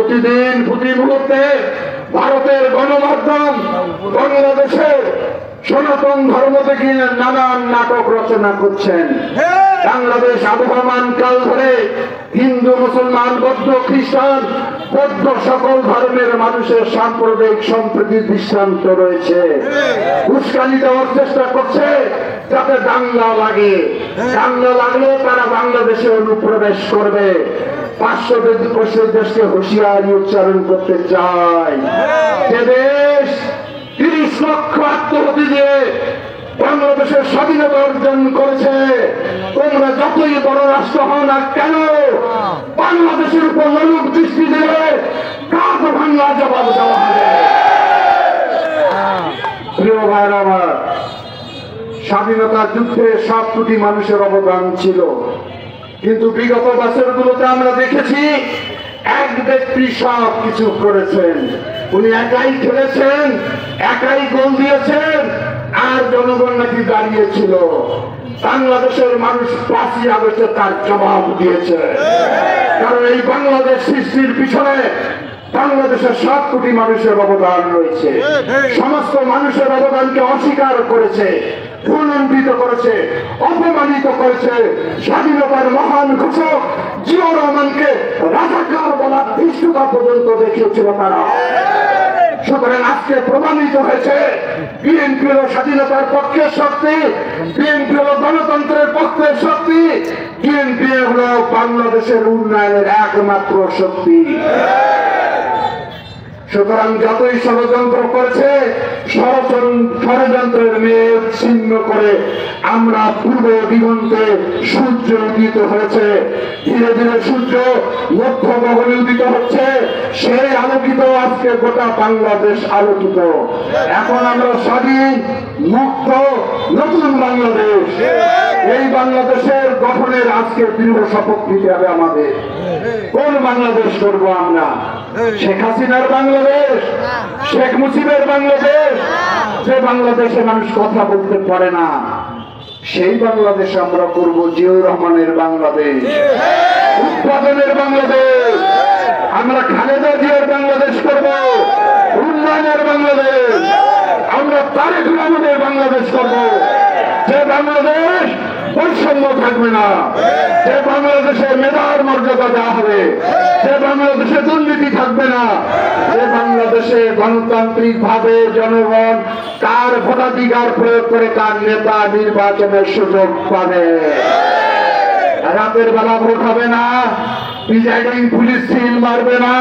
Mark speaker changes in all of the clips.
Speaker 1: প্রতিদিন প্রতি মুহূর্তে ভারতের গণমাধ্যম বাংলাদেশের সনাতন ধর্ম থেকে নানান নাটক রচনা করছেন। বাংলাদেশ আবহমান কাল ধরে হিন্দু, মুসলমান, বৌদ্ধ, খ্রিস্টান, বৌদ্ধ সকল ধর্মের মানুষের সাম্প্রদায়িক সম্প্রীতি দৃষ্টান্ত রয়েছে। উস্কানি দেওয়ার চেষ্টা করছে যাতে দাঙ্গা লাগে, দাঙ্গা লাগলে তারা বাংলাদেশে অনুপ্রবেশ করবে। 500 দেশকে হুঁশিয়ারি উচ্চারণ করতে চায় যে দেশ 30 লক্ষ আত্মহতি দিয়ে বাংলাদেশের স্বাধীনতা অর্জন করেছে, তোমরা যতই বড় রাষ্ট্র হও না কেন বাংলাদেশের উপর লোক দৃষ্টি দিলে কাঠ ভাঙা জবাব দেওয়া হবে। প্রিয় ভাইরা আমার, স্বাধীনতা যুদ্ধে 7 কোটি মানুষের অবদান ছিল, কিন্তু বিগত বছরগুলোতে আমরা দেখেছি এক ব্যক্তি সব কিছু করেছেন। উনি একাই খেলেছেন, একাই গোল দিয়েছেন, আর জনগণ নাকি দাঁড়িয়েছিল। বাংলাদেশের মানুষ 5ই আগস্টে তার জবাব দিয়েছে, কারণ এই বাংলাদেশ সৃষ্টির পিছনে বাংলাদেশের 7 কোটি মানুষের অবদান রয়েছে। সমস্ত মানুষের অবদানকে অস্বীকার করেছে, ভুলণ্ঠিত করেছে, অপমানিত করেছে। স্বাধীনতার মহান ঘোষক জিয়াউর রহমানকে রাজাকার বলার ধৃষ্টতা পর্যন্ত দেখিয়েছিল তারা। সুতরাং আজকে প্রমাণিত হয়েছে বিএনপি হল স্বাধীনতার পক্ষের শক্তি, বিএনপি হল গণতন্ত্রের পক্ষের শক্তি, বিএনপি হল বাংলাদেশের উন্নয়নের একমাত্র শক্তি। সুতরাং যতই ষড়যন্ত্র করেছে, ষড়যন্ত্রের মেঘ ছিন্ন করে আমরা পূর্ব দিগন্তে সূর্য উদিত হয়েছে। ধীরে ধীরে সূর্য মধ্য গগনে উদিত হচ্ছে, সেই আলোকিত আজকে গোটা বাংলাদেশ আলোকিত। এখন আমরা স্বাধীন, মুক্ত, নতুন বাংলাদেশ। এই বাংলাদেশের গঠনের আজকে দৃঢ় শপথ নিতে হবে আমাদের। কোন বাংলাদেশ করবো আমরা? শেখ হাসিনার বাংলাদেশ, শেখ মুজিবের বাংলাদেশ, যে বাংলাদেশে মানুষ কথা বলতে পারে না, সেই বাংলাদেশ আমরা করব জিয়াউর রহমানের বাংলাদেশ, উৎপাদনের বাংলাদেশ। আমরা খালেদা জিয়ার বাংলাদেশ করব, উন্নয়নের বাংলাদেশ। আমরা তারেক রহমানের বাংলাদেশ করব, যে বাংলাদেশ বৈষম্য থাকবে না, যে বাংলাদেশে মেধার মর্যাদা দেওয়া হবে, যে বাংলাদেশে দুর্নীতি থাকবে না, যে বাংলাদেশে গণতান্ত্রিক ভাবে জনগণ তার ভোটাধিকার প্রয়োগ করে তার নেতা নির্বাচনের সুযোগ পাবে। রাতের বেলা ভোট হবে না, প্রিজাইডিং পুলিশ সিল মারবে না,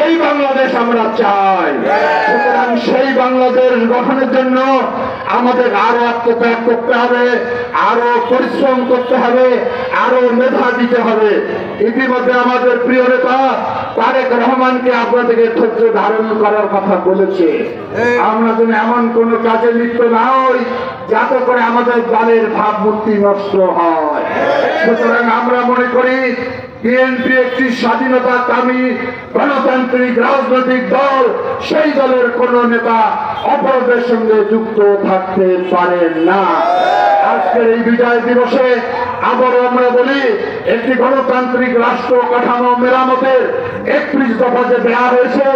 Speaker 1: এই বাংলাদেশ আমরা চাই। সুতরাং সেই বাংলাদেশ গঠনের জন্য আমাদের আরো আত্মত্যাগ করতে হবে, আরো পরিশ্রম করতে হবে, আরো মেধা দিতে হবে। ইতিমধ্যে আমাদের প্রিয় নেতা তারেক রহমানকে আপনাদেরকে ধৈর্য ধারণ করার কথা বলেছে। আমরা যেন এমন কোন কাজে লিপ্ত না হই যাতে করে আমাদের দলের ভাবমূর্তি নষ্ট হয়। সুতরাং আমরা মনে করি বিএনপি একটি স্বাধীনতাকামী গণতান্ত্রিক রাজনৈতিক দল, সেই দলের কোন নেতা অপরাধের সঙ্গে যুক্ত থাকতে পারেন না। আজকের এই বিজয় দিবসে আবারও আমরা বলি, একটি গণতান্ত্রিক রাষ্ট্র কাঠামো মেরামতের 31 দফা যে দেওয়া হয়েছে,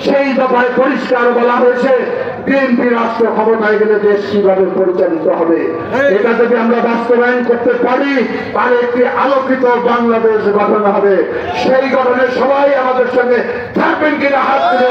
Speaker 1: সেই দফায় পরিষ্কার বলা হয়েছে বিএনপি রাষ্ট্র ক্ষমতায় গেলে দেশ কিভাবে পরিচালিত হবে। এটা যদি আমরা বাস্তবায়ন করতে পারি তাহলে একটি আলোকিত বাংলাদেশ গঠন হবে। সেই গঠনে সবাই আমাদের সঙ্গে থাকবেন কিনা হাত তুলে